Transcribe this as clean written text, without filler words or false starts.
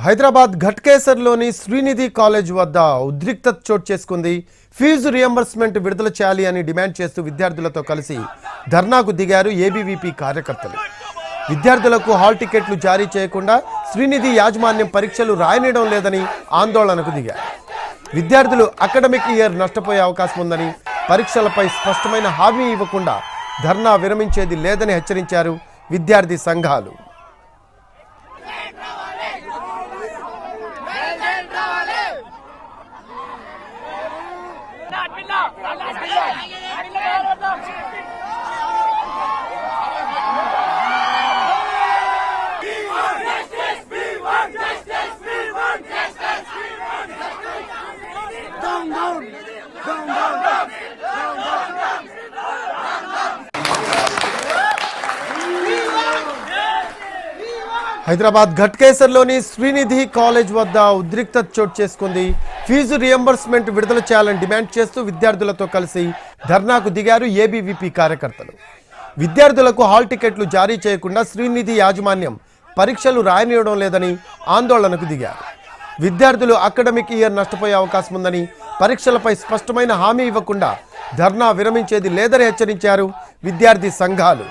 Hyderabad ఘట్కేసర్లోని Srinidhi college వద్ద ఉద్రిక్తత చోటు చేసుకుంది. ఫీజు రియంబర్స్మెంట్ విడుదల చేయాలి అని డిమాండ్ చేస్తూ విద్యార్థులతో కలిసి ధర్నాకు దిగారు ఏబీవీపీ కార్యకర్తలు. విద్యార్థులకు హాల్ టికెట్లు జారీ చేయకుండా శ్రీనిధి యాజమాన్యం పరీక్షలు రాయనియడం లేదని ఆందోళనకు దిగారు. విద్యార్థులు అకాడమిక్ ఇయర్ నష్టపోయే అవకాశం ఉందని, పరీక్షలపై స్పష్టమైన హామీ ఇవ్వకుండా ధర్నా విరమించేది లేదని హెచ్చరించారు విద్యార్థి సంఘాలు. హైదరాబాద్ ఘట్కేసర్లోని శ్రీనిధి కాలేజ్ వద్ద ఉద్రిక్తత చోటు చేసుకుంది. ఫీజు రియంబర్స్మెంట్ విడుదల చేయాలని డిమాండ్ చేస్తూ విద్యార్థులతో కలిసి ధర్నాకు దిగారు ఏబీవీపీ కార్యకర్తలు. విద్యార్థులకు హాల్ టికెట్లు జారీ చేయకుండా శ్రీనిధి యాజమాన్యం పరీక్షలు రాయనియడం లేదని ఆందోళనకు దిగారు. విద్యార్థులు అకాడమిక్ ఇయర్ నష్టపోయే అవకాశం ఉందని, పరీక్షలపై స్పష్టమైన హామీ ఇవ్వకుండా ధర్నా విరమించేది లేదని హెచ్చరించారు విద్యార్థి సంఘాలు.